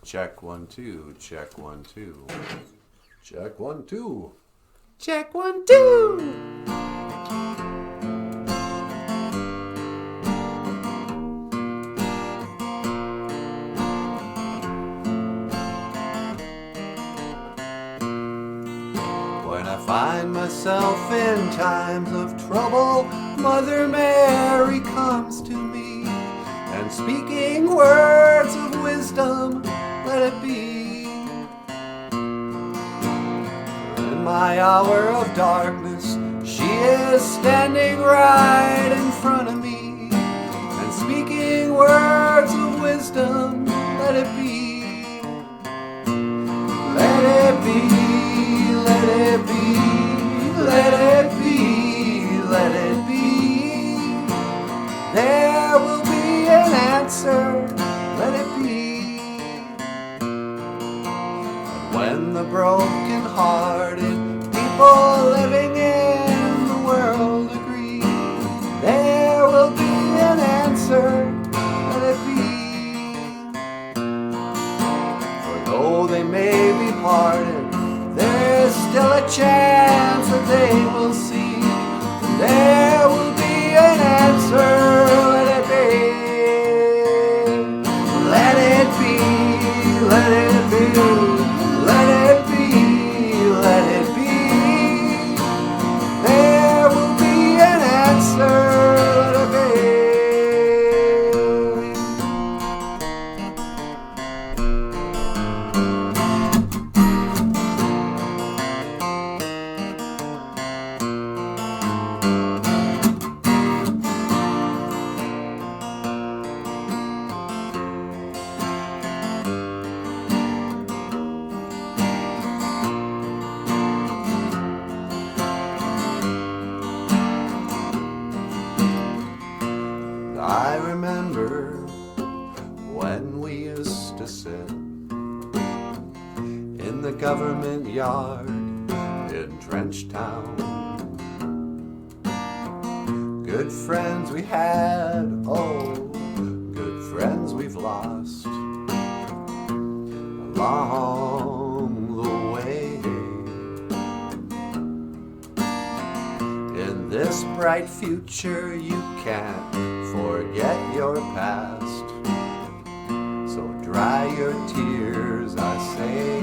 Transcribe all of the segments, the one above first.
Check 1 2. Check 1 2. Check 1 2. Check 1 2. When I find myself in times of trouble, Mother Mary comes to me, and speaking words of wisdom, let it be. In my hour of darkness, she is standing right in front of me, and speaking words of wisdom, let it be. Let it be, let it be, let it be, let it be. There will be an answer, let it be. And when the broken-hearted people living in the world agree, there will be an answer, let it be. For though they may be parted, there is still a chance that they will see. And there will be an answer, let it be. Let it be, let it be, let it be, let it be. There will be an answer, let it be. I remember when we used to sit in the government yard in Trenchtown. Good friends we had, oh, good friends we've lost along the way. In this bright future you can't forget your past, so dry your tears, I say.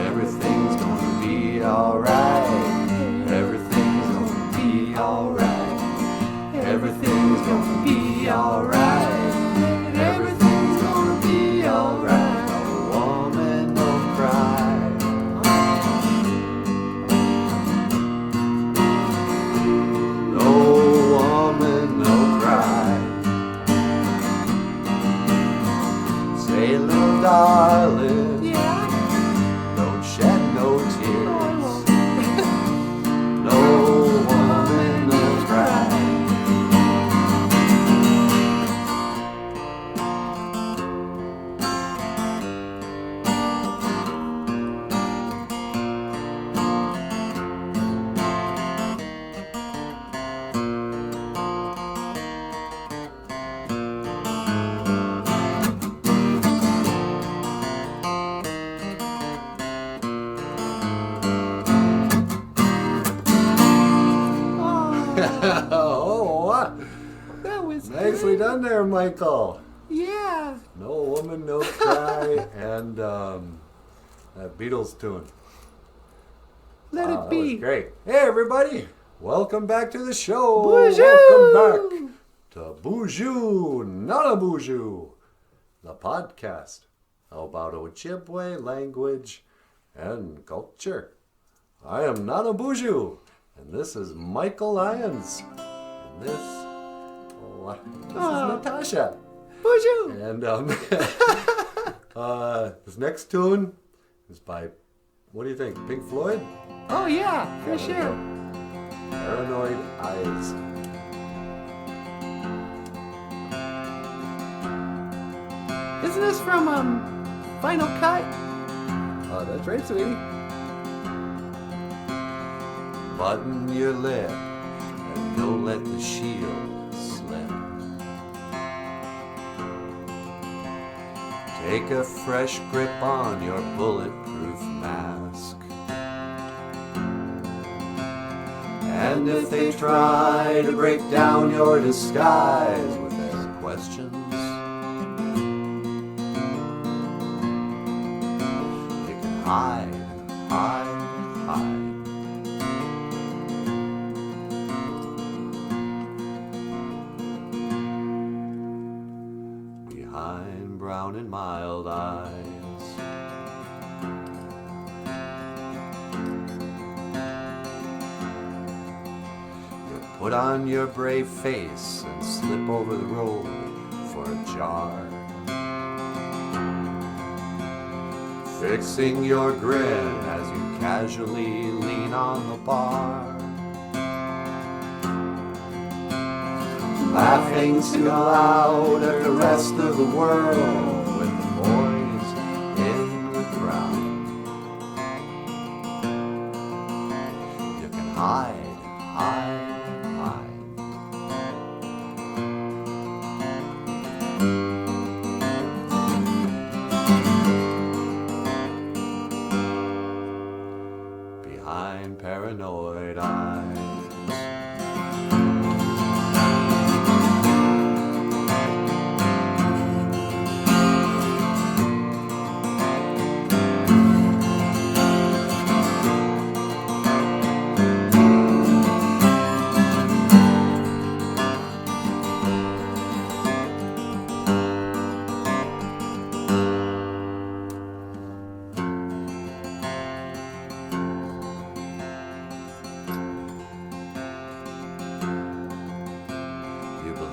Everything's gonna be alright. Everything's gonna be alright. Everything's gonna be alright. Everything's gonna be alright. No woman, no cry. Say, little darling, yeah, don't shed no tears. No woman, no cry. Oh, That was nicely done there, Michael. Yeah. No woman, no cry, and that Beatles tune. Let it That be. was great. Hey, everybody. Welcome back to the show. BOOZHOO. Welcome back to BOOZHOO, not a BOOZHOO, the podcast about Ojibwe language and culture. I am not a BOOZHOO, and this is Michael Lyons, and this is Natasha. BOOZHOO. And this next tune is by, what do you think, Pink Floyd? Oh yeah, for There we sure. go. Paranoid Eyes. Isn't this from Final Cut? That's right, sweetie. Button your lip and don't let the shield slip. Take a fresh grip on your bulletproof mask. And if they try to break down your disguise with their questions, you can hide, hide, hide. Behind brown and mild eyes. Put on your brave face and slip over the road for a jar. Fixing your grin as you casually lean on the bar. Laughing too loud at the rest of the world with the boys in the crowd. You can hide, hide. Behind paranoid eyes.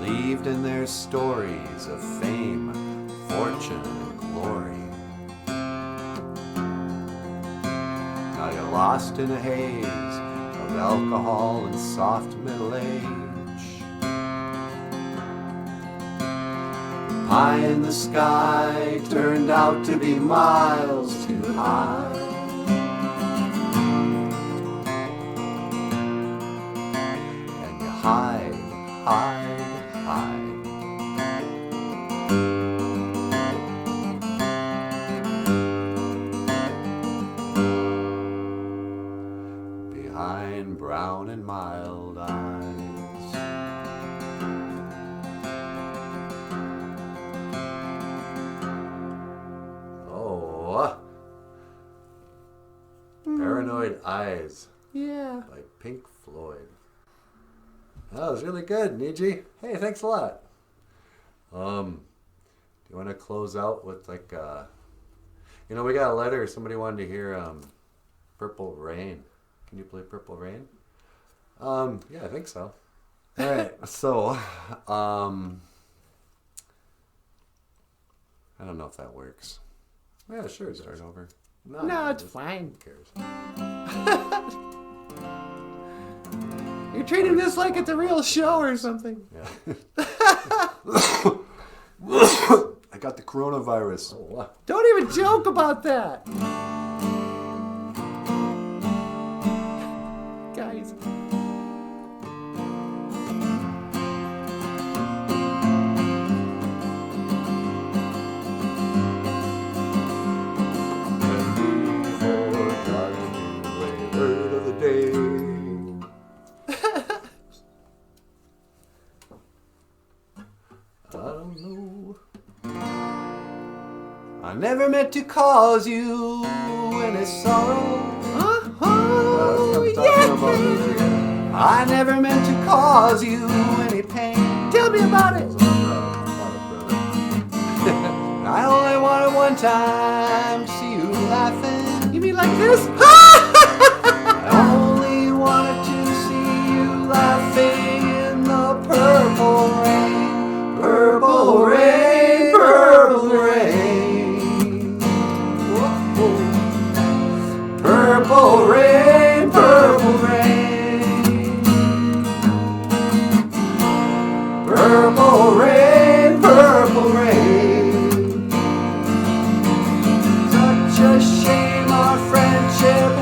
Believed in their stories of fame, fortune, and glory. Now you're lost in a haze of alcohol and soft middle age. The pie in the sky turned out to be miles too high. And you hide, hide. Behind brown and mild eyes. Oh, Paranoid Eyes. Yeah. By Pink Floyd. That was really good, Niji. Hey, thanks a lot. Do you want to close out with like, we got a letter. Somebody wanted to hear Purple Rain. Can you play Purple Rain? Yeah, I think so. All right. So, I don't know if that works. Yeah, sure. Start over. No, it's fine. Who cares? You're treating this like it's a real show or something. Yeah. I got the coronavirus. Oh, Don't even joke about that. Guys. Word of the day. I don't know. I never meant to cause you any sorrow. Oh, yeah. I never meant to cause you any pain. Tell me about it. I only wanted one time to see you laughing. You mean like this? I only wanted to see you laughing in the purple rain. Purple rain, purple rain. Whoa. Purple rain, purple rain. Purple rain, purple rain. Such a shame our friendship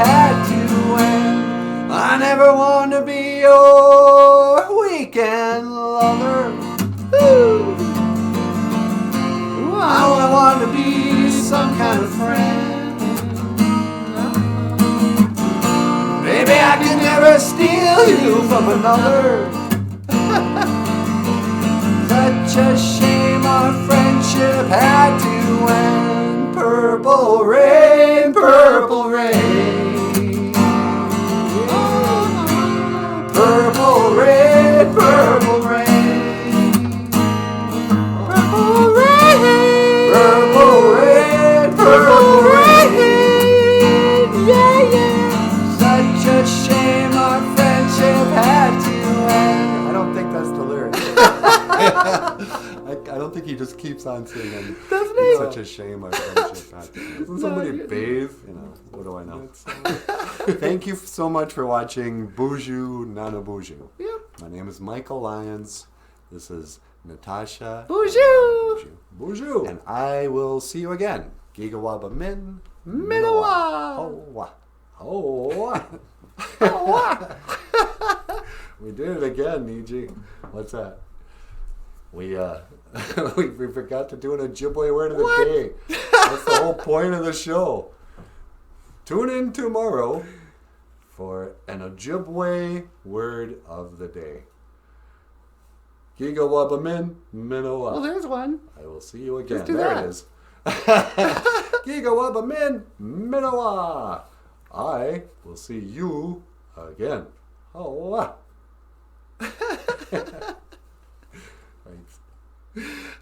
value from another. Such a shame our friendship had to end. Purple rain, purple rain. Purple rain, purple rain. Purple rain. Purple rain, purple rain. Yeah, yeah. Such a shame our friendship had to end. I don't think that's the lyrics. I don't think he just keeps on singing. Doesn't he? It's such a shame our friendship had to end. Doesn't somebody bathe? You know, what do I know? Thank you so much for watching BOOZHOO, Nana BOOZHOO. Yep. My name is Michael Lyons. This is Natasha. BOOZHOO. BOOZHOO. And I will see you again. Gigawabamin. Minawaa. Oh. We did it again, Niji. What's that? We we forgot to do an Ojibwe word of the day. That's the whole point of the show. Tune in tomorrow for an Ojibwe word of the day. Gigawabamin, Minawaa. Well, there's one. I will see you again. Just do There that. it is. Gigawabamin, Minawaa. I will see you again. Oh. Thanks.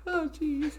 Oh, jeez.